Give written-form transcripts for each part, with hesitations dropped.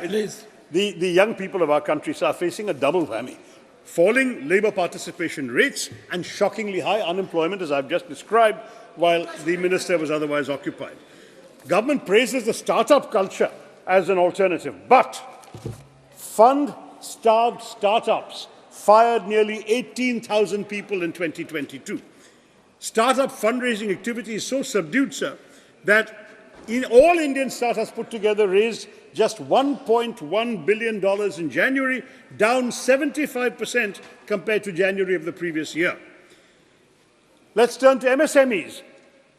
Please. The young people of our country are facing a double whammy. Falling labour participation rates and shockingly high unemployment, as I've just described, while the minister was otherwise occupied. Government praises the start-up culture as an alternative, but fund-starved start-ups fired nearly 18,000 people in 2022. Start-up fundraising activity is so subdued, sir, that in all Indian startups put together raised just $1.1 billion in January, down 75% compared to January of the previous year. Let's turn to MSMEs.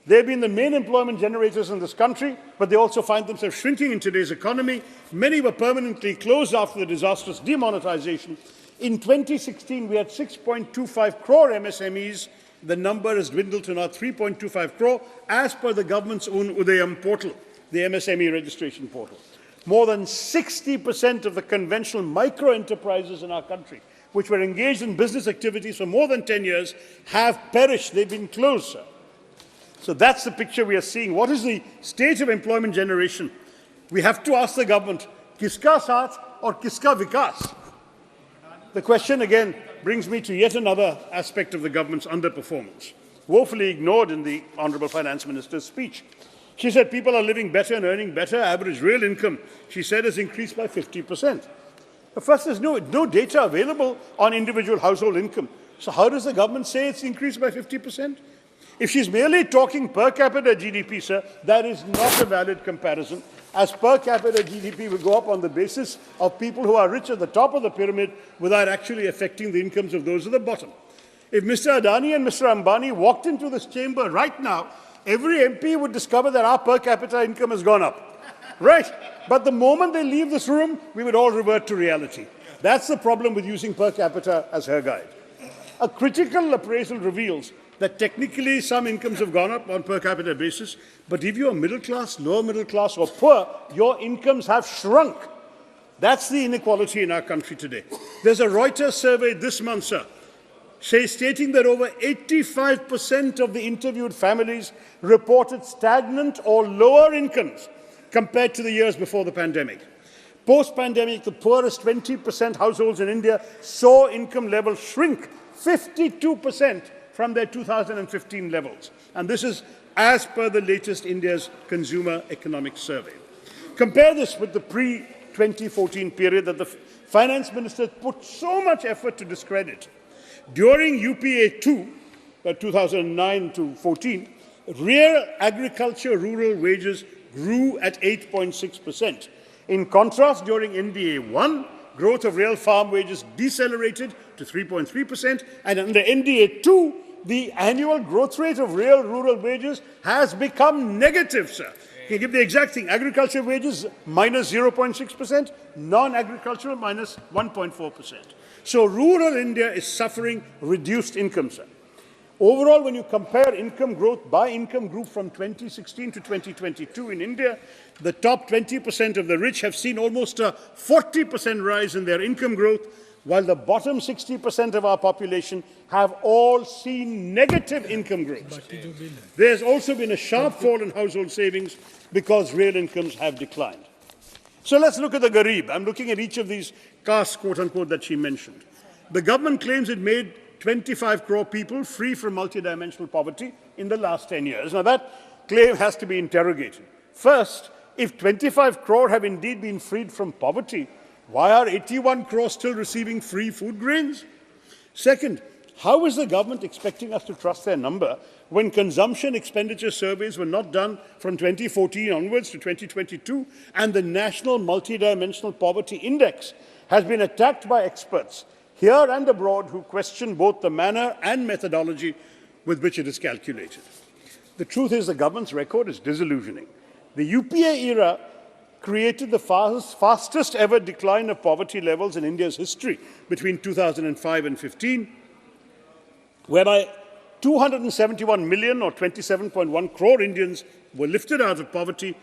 They've been the main employment generators in this country, but they also find themselves shrinking in today's economy. Many were permanently closed after the disastrous demonetization. In 2016, we had 6.25 crore MSMEs. The number has dwindled to now 3.25 crore, as per the government's own Udayam portal, the MSME registration portal. More than 60% of the conventional micro-enterprises in our country, which were engaged in business activities for more than 10 years, have perished. They've been closed, sir. So that's the picture we are seeing. What is the state of employment generation? We have to ask the government, kiska saath or kiska vikas? The question again brings me to yet another aspect of the government's underperformance, woefully ignored in the Honourable Finance Minister's speech. She said people are living better and earning better. Average real income, she said, has increased by 50%. But first, there's no data available on individual household income. So how does the government say it's increased by 50%? If she's merely talking per capita GDP, sir, that is not a valid comparison, as per capita GDP will go up on the basis of people who are rich at the top of the pyramid without actually affecting the incomes of those at the bottom. If Mr. Adani and Mr. Ambani walked into this chamber right now, every MP would discover that our per capita income has gone up. Right? But the moment they leave this room, we would all revert to reality. That's the problem with using per capita as her guide. A critical appraisal reveals that technically some incomes have gone up on per capita basis, but if you're middle class, lower middle class or poor, your incomes have shrunk. That's the inequality in our country today. There's a Reuters survey this month, sir, stating that over 85% of the interviewed families reported stagnant or lower incomes compared to the years before the pandemic. Post-pandemic, the poorest 20% households in India saw income levels shrink 52% from their 2015 levels. And this is as per the latest India's Consumer Economic Survey. Compare this with the pre-2014 period that the finance minister put so much effort to discredit. During UPA2, 2009 to 14, real agriculture rural wages grew at 8.6%. In contrast, during NDA1, growth of real farm wages decelerated to 3.3%, and under NDA2, the annual growth rate of real rural wages has become negative, sir. Can you give the exact thing? Agriculture wages minus 0.6%, non-agricultural minus 1.4%. So rural India is suffering reduced income, sir. Overall, when you compare income growth by income group from 2016 to 2022 in India, the top 20% of the rich have seen almost a 40% rise in their income growth, while the bottom 60% of our population have all seen negative income growth. There's also been a sharp fall in household savings because real incomes have declined. So let's look at the Garib. I'm looking at each of these castes, quote-unquote, that she mentioned. The government claims it made 25 crore people free from multidimensional poverty in the last 10 years. Now, that claim has to be interrogated. First, if 25 crore have indeed been freed from poverty, why are 81 crore still receiving free food grains? Second, how is the government expecting us to trust their number when consumption expenditure surveys were not done from 2014 onwards to 2022, and the National Multidimensional Poverty Index has been attacked by experts here and abroad who question both the manner and methodology with which it is calculated? The truth is the government's record is disillusioning. The UPA era created the fastest ever decline of poverty levels in India's history between 2005 and 15, whereby 271 million or 27.1 crore Indians were lifted out of poverty,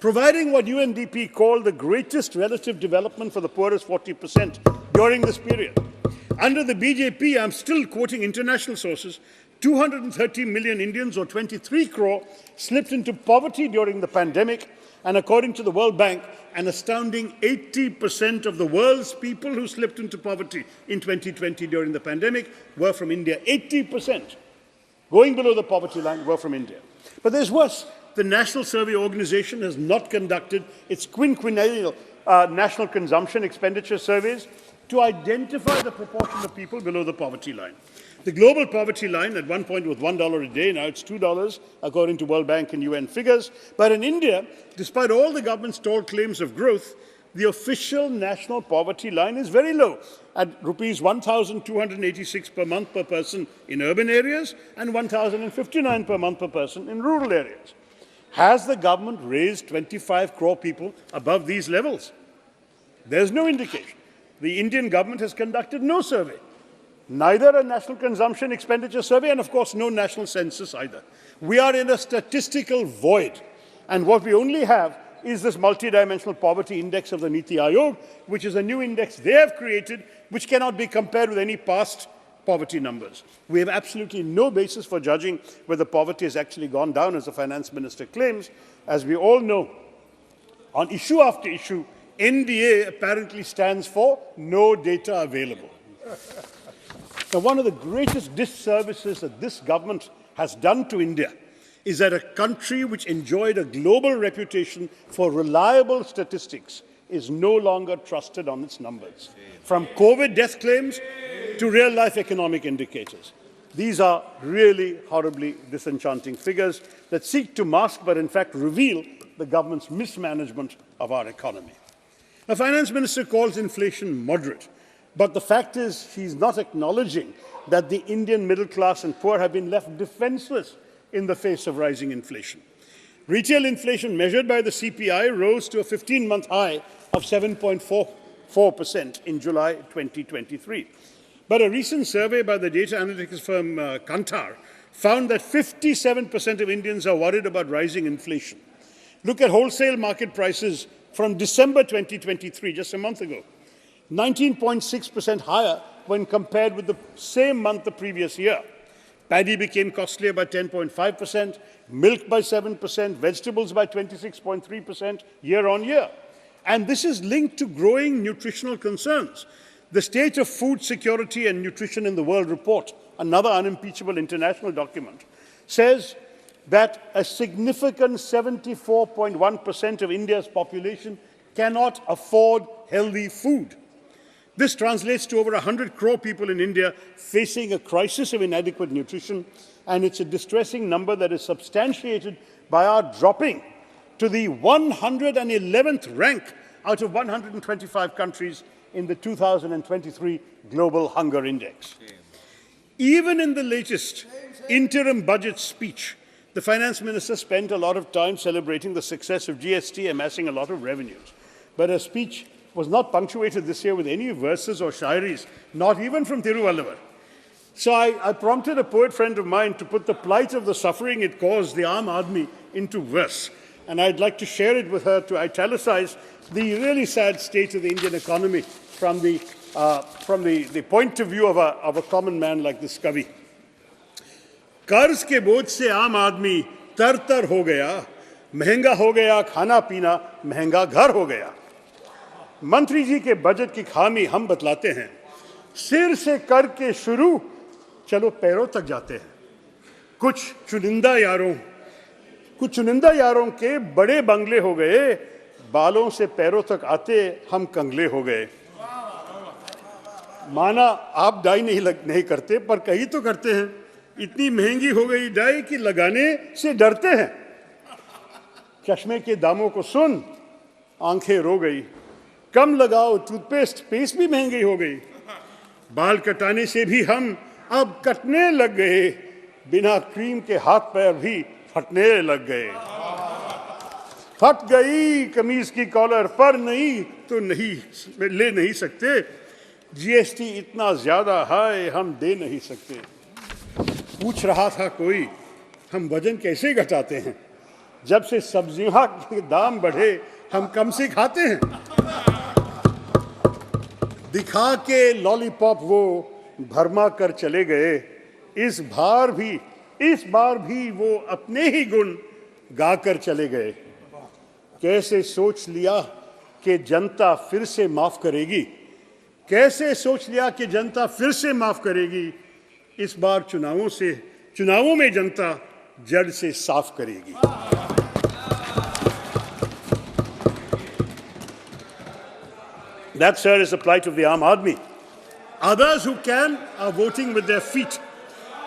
providing what UNDP called the greatest relative development for the poorest 40% during this period. Under the BJP, I'm still quoting international sources, 230 million Indians or 23 crore slipped into poverty during the pandemic, And according to the World Bank, an astounding 80% of the world's people who slipped into poverty in 2020 during the pandemic were from India. 80% going below the poverty line were from India. But there's worse. The National Survey Organization has not conducted its quinquennial national consumption expenditure surveys to identify the proportion of people below the poverty line. The global poverty line at one point was $1 a day, now it's $2, according to World Bank and UN figures. But in India, despite all the government's tall claims of growth, the official national poverty line is very low, at rupees 1,286 per month per person in urban areas and 1,059 per month per person in rural areas. Has the government raised 25 crore people above these levels? There's no indication. The Indian government has conducted no survey, neither a national consumption expenditure survey and, of course, no national census either. We are in a statistical void, and what we only have is this multidimensional poverty index of the Niti Aayog, which is a new index they have created, which cannot be compared with any past poverty numbers. We have absolutely no basis for judging whether poverty has actually gone down, as the finance minister claims. As we all know, on issue after issue, NDA apparently stands for no data available. Now, one of the greatest disservices that this government has done to India is that a country which enjoyed a global reputation for reliable statistics is no longer trusted on its numbers, from COVID death claims to real-life economic indicators. These are really horribly disenchanting figures that seek to mask but in fact reveal the government's mismanagement of our economy. The finance minister calls inflation moderate, but the fact is he's not acknowledging that the Indian middle class and poor have been left defenseless in the face of rising inflation. Retail inflation measured by the CPI rose to a 15-month high of 7.44% in July 2023. But a recent survey by the data analytics firm Kantar found that 57% of Indians are worried about rising inflation. Look at wholesale market prices from December 2023, just a month ago, 19.6% higher when compared with the same month the previous year. Paddy became costlier by 10.5%, milk by 7%, vegetables by 26.3% year on year. And this is linked to growing nutritional concerns. The State of Food Security and Nutrition in the World report, another unimpeachable international document, says that a significant 74.1% of India's population cannot afford healthy food. This translates to over 100 crore people in India facing a crisis of inadequate nutrition, and it's a distressing number that is substantiated by our dropping to the 111th rank out of 125 countries in the 2023 Global Hunger Index. Even in the latest interim budget speech, the finance minister spent a lot of time celebrating the success of GST, amassing a lot of revenues. But her speech was not punctuated this year with any verses or shairis, not even from Tiruvallur. So I prompted a poet friend of mine to put the plight of the suffering it caused the Aam Aadmi into verse. And I'd like to share it with her to italicize the really sad state of the Indian economy from the point of view of a common man like this Kavi. कर्ज के बोझ से आम आदमी तर-तर हो गया, महंगा हो गया खाना पीना, महंगा घर हो गया. मंत्री जी के बजट की खामी हम बतलाते हैं. सिर से कर के शुरू, चलो पैरों तक जाते हैं. कुछ चुनिंदा यारों के बड़े बंगले हो गए, बालों से पैरों तक आते हम कंगले हो गए. माना आप डाई नहीं करते, पर कहीं तो करते हैं. इतनी महंगी हो गई डाई कि लगाने से डरते हैं. चश्मे के दामों को सुन, आंखें रो गई. कम लगाओ टूथपेस्ट, पेस्ट भी महंगी हो गई. बाल कटाने से भी हम अब कटने लग गए. बिना क्रीम के हाथ पैर भी फटने लग गए. फट गई कमीज की कॉलर, पर नहीं तो नहीं ले नहीं सकते. जीएसटी इतना ज्यादा है हम दे नहीं सकते. पूछ रहा था कोई, हम वजन कैसे घटाते हैं? जब से सब्जियों के दाम बढ़े हम कम से खाते हैं. दिखा के लॉलीपॉप वो भरमा कर चले गए. इस बार भी वो अपने ही गुण गा कर चले गए. कैसे सोच लिया कि जनता फिर से माफ करेगी, कैसे सोच लिया कि जनता फिर से माफ करेगी, इस बार चुनावों में जनता जड़ से साफ करेगी। That, sir, is the plight of the Aam Aadmi. Others who can are voting with their feet.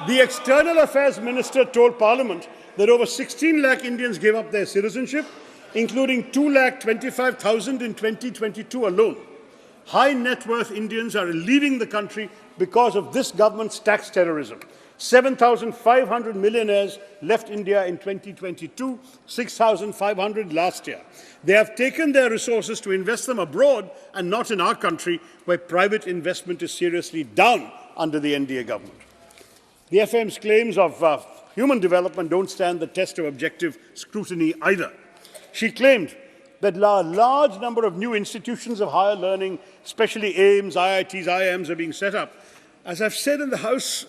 The External Affairs Minister told Parliament that over 16 lakh Indians gave up their citizenship, including 2,25,000 in 2022 alone. High net worth Indians are leaving the country because of this government's tax terrorism. 7,500 millionaires left India in 2022, 6,500 last year. They have taken their resources to invest them abroad and not in our country, where private investment is seriously down under the NDA government. The FM's claims of human development don't stand the test of objective scrutiny either. She claimed that a large number of new institutions of higher learning, especially AIMS, IITs, IIMs, are being set up. As I've said in the House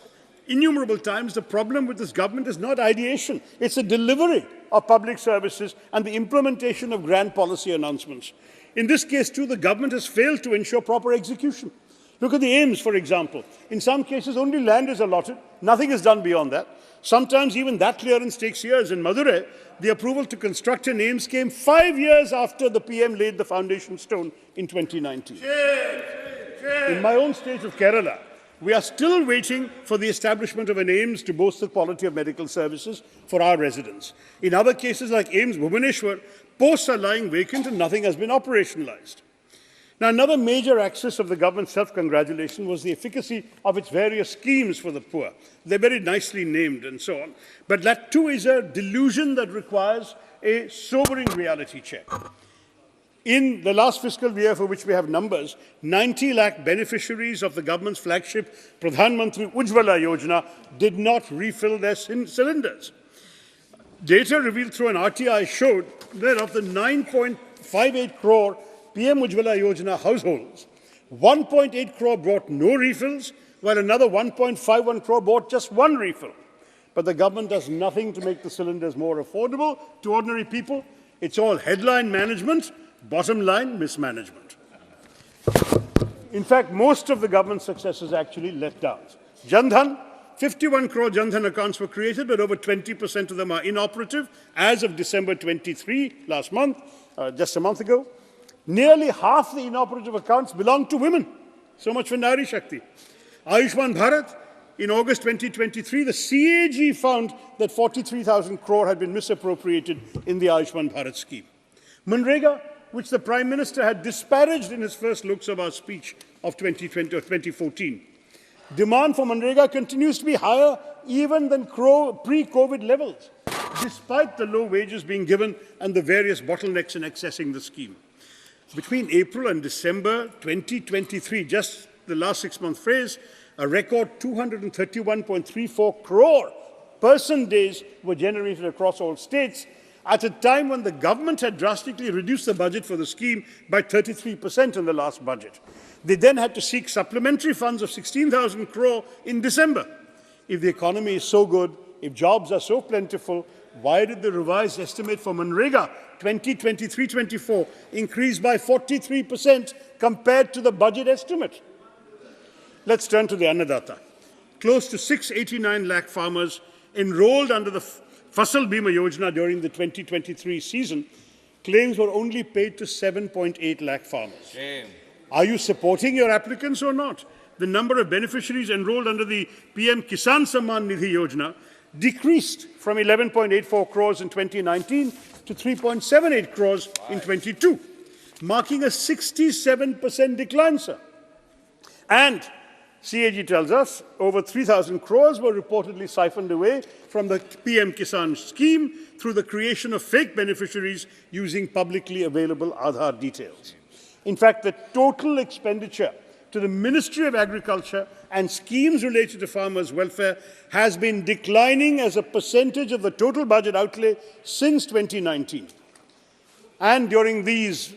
innumerable times, the problem with this government is not ideation. It's the delivery of public services and the implementation of grand policy announcements. In this case, too, the government has failed to ensure proper execution. Look at the AIMS, for example. In some cases, only land is allotted. Nothing is done beyond that. Sometimes even that clearance takes years. In Madurai, the approval to construct an AIMS came 5 years after the PM laid the foundation stone in 2019. In my own state of Kerala, we are still waiting for the establishment of an AIMS to boost the quality of medical services for our residents. In other cases like AIMS Bhubaneswar, posts are lying vacant and nothing has been operationalized. Now, another major axis of the government's self-congratulation was the efficacy of its various schemes for the poor. They're very nicely named and so on. But that too is a delusion that requires a sobering reality check. In the last fiscal year for which we have numbers, 90 lakh beneficiaries of the government's flagship Pradhan Mantri Ujjwala Yojana did not refill their cylinders. Data revealed through an RTI showed that of the 9.58 crore PM Ujjwala Yojana households, 1.8 crore brought no refills, while another 1.51 crore bought just one refill. But the government does nothing to make the cylinders more affordable to ordinary people. It's all headline management, bottom line mismanagement. In fact, most of the government's successes actually let down. Jan Dhan, 51 crore Jan Dhan accounts were created, but over 20% of them are inoperative as of December 23, last month, just a month ago. Nearly half the inoperative accounts belong to women. So much for Nari Shakti. Ayushman Bharat, in August 2023, the CAG found that 43,000 crore had been misappropriated in the Ayushman Bharat scheme. Manrega, which the Prime Minister had disparaged in his first Lok Sabha speech of 2014. Demand for Manrega continues to be higher even than pre-COVID levels, despite the low wages being given and the various bottlenecks in accessing the scheme. Between April and December 2023, just the last 6-month phase, a record 231.34 crore person days were generated across all states, at a time when the government had drastically reduced the budget for the scheme by 33% in the last budget. They then had to seek supplementary funds of 16,000 crore in December. If the economy is so good, if jobs are so plentiful, why did the revised estimate for Manrega 2023-24 increase by 43% compared to the budget estimate? Let's turn to the Annadatta. Close to 689 lakh farmers enrolled under the Fasal Bima Yojana during the 2023 season. Claims were only paid to 7.8 lakh farmers. Shame. Are you supporting your applicants or not? The number of beneficiaries enrolled under the PM Kisan Samman Nidhi Yojana decreased from 11.84 crores in 2019 to 3.78 crores in 22, marking a 67% decline, sir. And CAG tells us over 3,000 crores were reportedly siphoned away from the PM Kisan scheme through the creation of fake beneficiaries using publicly available Aadhaar details. In fact, the total expenditure to the Ministry of Agriculture and schemes related to farmers' welfare has been declining as a percentage of the total budget outlay since 2019. And during this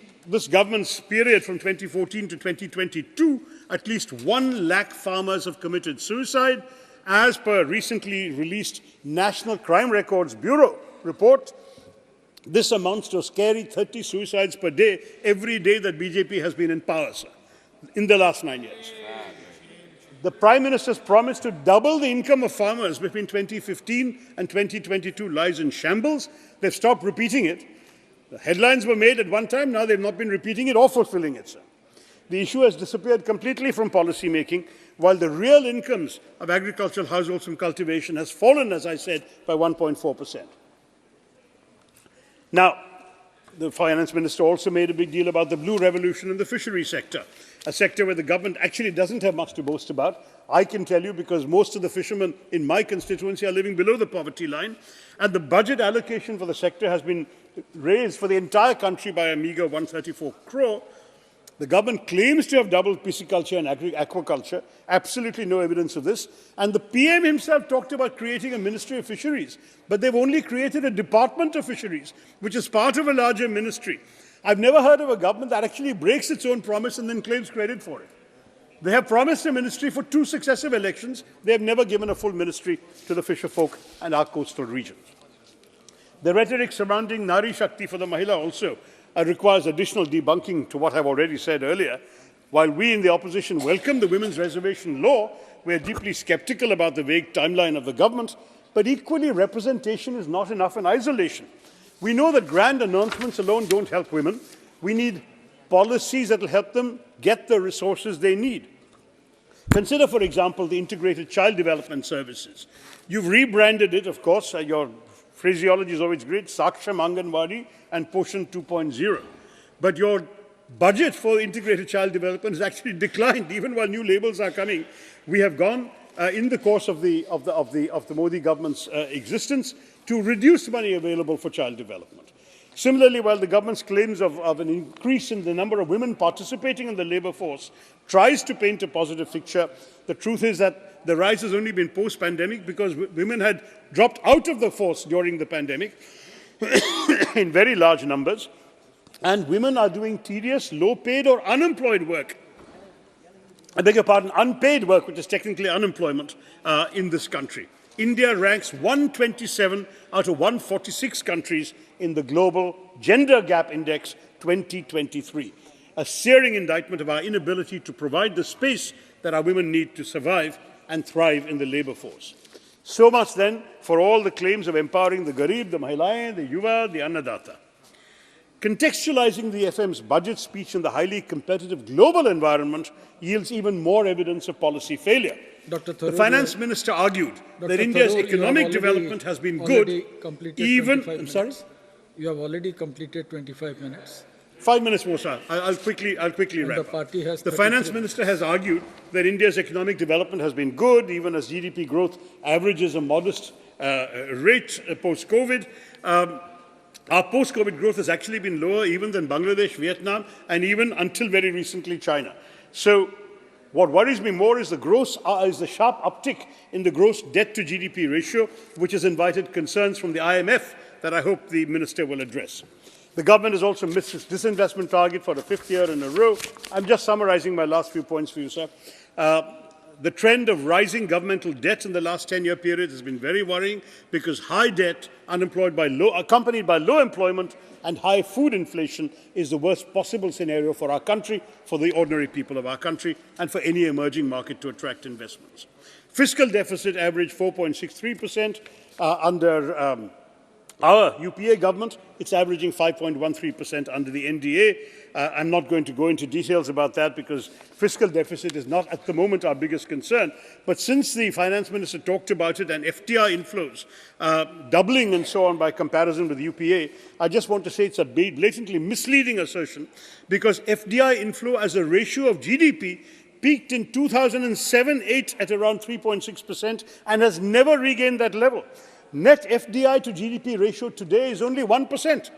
government's period from 2014 to 2022, at least 1 lakh farmers have committed suicide, as per recently released National Crime Records Bureau report. This amounts to a scary 30 suicides per day every day that BJP has been in power, sir, in the last 9 years. The Prime Minister's promise to double the income of farmers between 2015 and 2022 lies in shambles. They've stopped repeating it. The headlines were made at one time, now they've not been repeating it or fulfilling it, sir. The issue has disappeared completely from policy making, while the real incomes of agricultural households from cultivation has fallen, as I said, by 1.4%. Now, the Finance Minister also made a big deal about the blue revolution in the fishery sector, a sector where the government actually doesn't have much to boast about. I can tell you because most of the fishermen in my constituency are living below the poverty line, and the budget allocation for the sector has been raised for the entire country by a meager 134 crore. The government claims to have doubled pisciculture and aquaculture. Absolutely no evidence of this. And the PM himself talked about creating a Ministry of Fisheries, but they've only created a Department of Fisheries, which is part of a larger ministry. I've never heard of a government that actually breaks its own promise and then claims credit for it. They have promised a ministry for 2 successive elections. They have never given a full ministry to the fisher folk and our coastal regions. The rhetoric surrounding Nari Shakti for the Mahila also requires additional debunking to what I've already said earlier. While we in the opposition welcome the women's reservation law, we are deeply sceptical about the vague timeline of the government, but equally representation is not enough in isolation. We know that grand announcements alone don't help women. We need policies that will help them get the resources they need. Consider, for example, the Integrated Child Development Services. You've rebranded it, of course, your phraseology is always great, Saksham Anganwadi and Poshan 2.0. But your budget for integrated child development has actually declined, even while new labels are coming. We have gone in the course of the Modi government's existence to reduce money available for child development. Similarly, while the government's claims of an increase in the number of women participating in the labour force tries to paint a positive picture, the truth is that the rise has only been post-pandemic because women had dropped out of the force during the pandemic in very large numbers, and women are doing tedious, low-paid or unemployed work. I beg your pardon, unpaid work, which is technically unemployment in this country. India ranks 127 out of 146 countries in the Global Gender Gap Index 2023, a searing indictment of our inability to provide the space that our women need to survive and thrive in the labour force. So much then for all the claims of empowering the Garib, the Mahilayen, the Yuva, the Annadata. Contextualizing the FM's budget speech in the highly competitive global environment yields even more evidence of policy failure. Dr. Tharoor, the Finance Minister argued that India's economic development has been good, even... I'm sorry? You have already completed 25 minutes. 5 minutes more, sir. I'll quickly wrap up. The Finance Minister has argued that India's economic development has been good, even as GDP growth averages a modest rate post-COVID. Our post-COVID growth has actually been lower even than Bangladesh, Vietnam, and even until very recently China. So what worries me more is the sharp uptick in the gross debt to GDP ratio, which has invited concerns from the IMF that I hope the Minister will address. The government has also missed its disinvestment target for the 5th year in a row. I'm just summarizing my last few points for you, sir. The trend of rising governmental debt in the last 10-year period has been very worrying because high debt, accompanied by low employment and high food inflation, is the worst possible scenario for our country, for the ordinary people of our country, and for any emerging market to attract investments. Fiscal deficit averaged 4.63% under our UPA government. It's averaging 5.13% under the NDA. I'm not going to go into details about that because fiscal deficit is not at the moment our biggest concern. But since the Finance Minister talked about it and FDI inflows doubling and so on by comparison with UPA, I just want to say it's a blatantly misleading assertion because FDI inflow as a ratio of GDP peaked in 2007-8 at around 3.6% and has never regained that level. Net FDI to GDP ratio today is only 1%.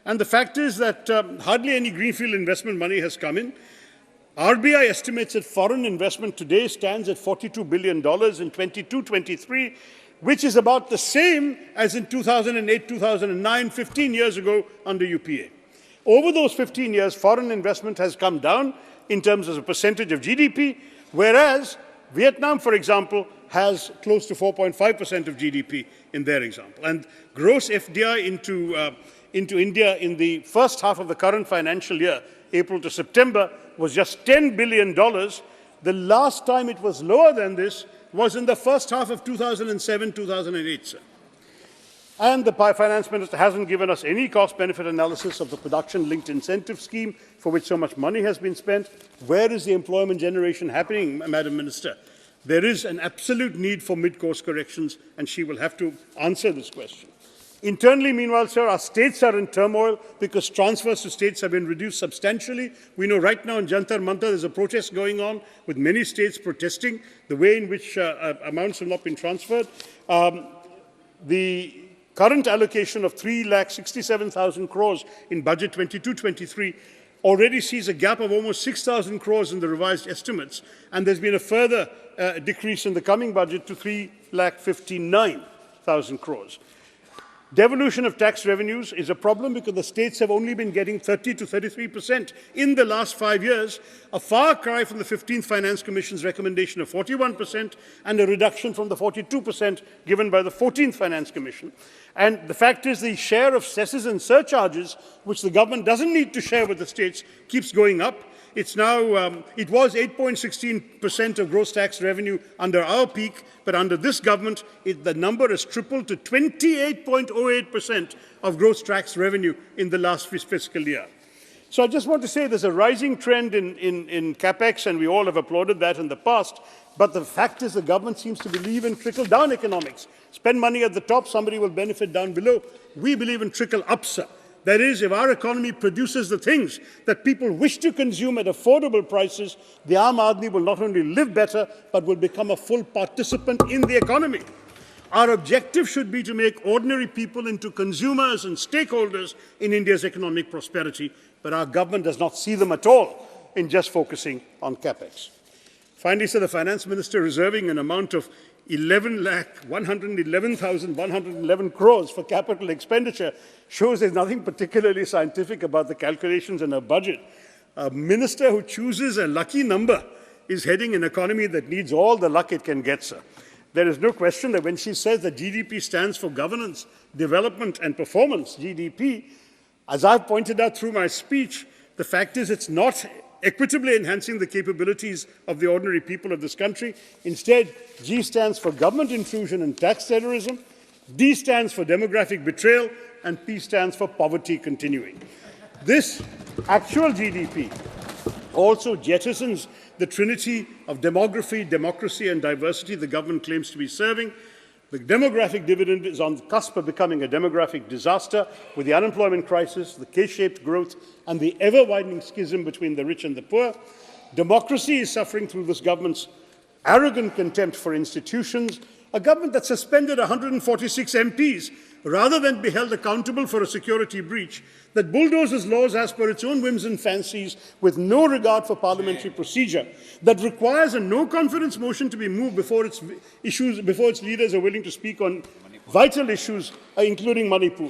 And the fact is that hardly any greenfield investment money has come in. RBI estimates that foreign investment today stands at $42 billion in 22-23, which is about the same as in 2008, 2009, 15 years ago under UPA. Over those 15 years, foreign investment has come down in terms of a percentage of GDP, whereas Vietnam, for example, has close to 4.5% of GDP in their example. And gross FDI into India in the first half of the current financial year, April to September, was just $10 billion. The last time it was lower than this was in the first half of 2007-2008, sir. And the finance minister hasn't given us any cost-benefit analysis of the production-linked incentive scheme for which so much money has been spent. Where is the employment generation happening, Madam Minister? There is an absolute need for mid-course corrections, and she will have to answer this question. Internally, meanwhile, sir, our states are in turmoil because transfers to states have been reduced substantially. We know right now in Jantar Mantar there's a protest going on with many states protesting the way in which amounts have not been transferred. The current allocation of 3,67,000 crores in budget 22-23 already sees a gap of almost 6,000 crores in the revised estimates, and there's been a further decrease in the coming budget to 3,59,000 crores. Devolution of tax revenues is a problem because the states have only been getting 30 to 33% in the last 5 years, a far cry from the 15th Finance Commission's recommendation of 41% and a reduction from the 42% given by the 14th Finance Commission. And the fact is the share of cesses and surcharges, which the government doesn't need to share with the states, keeps going up. It's now, it was 8.16% of gross tax revenue under our peak, but under this government, the number has tripled to 28.08% of gross tax revenue in the last fiscal year. So I just want to say there's a rising trend in capex, and we all have applauded that in the past, but the fact is the government seems to believe in trickle-down economics. Spend money at the top, somebody will benefit down below. We believe in trickle-up, sir. That is, if our economy produces the things that people wish to consume at affordable prices, the Aam Aadmi will not only live better, but will become a full participant in the economy. Our objective should be to make ordinary people into consumers and stakeholders in India's economic prosperity, but our government does not see them at all in just focusing on capex. Finally, sir, the finance minister reserving an amount of 11,111,111 crores for capital expenditure shows there's nothing particularly scientific about the calculations in her budget. A minister who chooses a lucky number is heading an economy that needs all the luck it can get, sir. There is no question that when she says that GDP stands for governance, development and performance, GDP, as I've pointed out through my speech, the fact is it's not equitably enhancing the capabilities of the ordinary people of this country. Instead, G stands for government intrusion and tax terrorism, D stands for demographic betrayal, and P stands for poverty continuing. This actual GDP also jettisons the trinity of demography, democracy, and diversity the government claims to be serving. The demographic dividend is on the cusp of becoming a demographic disaster with the unemployment crisis, the K-shaped growth, and the ever-widening schism between the rich and the poor. Democracy is suffering through this government's arrogant contempt for institutions, a government that suspended 146 MPs rather than be held accountable for a security breach, that bulldozes laws as per its own whims and fancies with no regard for parliamentary procedure, that requires a no-confidence motion to be moved before its leaders are willing to speak on vital issues, including Manipur,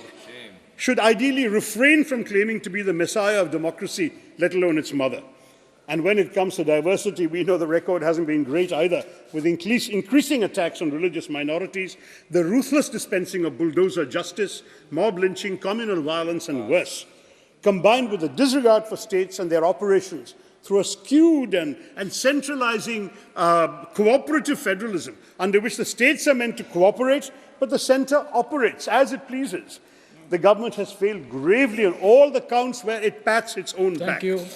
should ideally refrain from claiming to be the messiah of democracy, let alone its mother. And when it comes to diversity, we know the record hasn't been great either, with increasing attacks on religious minorities, the ruthless dispensing of bulldozer justice, mob lynching, communal violence, and worse, combined with the disregard for states and their operations through a skewed and centralizing cooperative federalism, under which the states are meant to cooperate, but the centre operates as it pleases. The government has failed gravely on all the counts where it pats its own back. Thank you.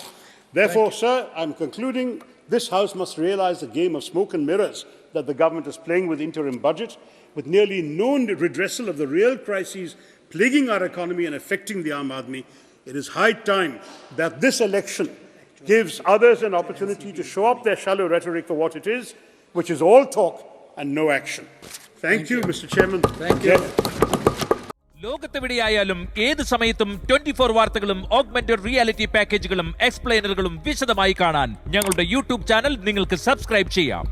Therefore, sir, I'm concluding, this House must realize the game of smoke and mirrors that the government is playing with interim budget, with nearly no redressal of the real crises plaguing our economy and affecting the Aam Aadmi. It is high time that this election gives others an opportunity to show up their shallow rhetoric for what it is, which is all talk and no action. Thank you, Mr. Chairman. Thank you. ലോകത്തെവിടെയായാലും ഏത് സമയത്തും 24 വാർത്തകളും augmented reality പാക്കേജുകളും എക്സ്പ്ലെയിനറുകളും വിശദമായി കാണാൻ ഞങ്ങളുടെ YouTube channel നിങ്ങൾക്ക് subscribe ചെയ്യാം.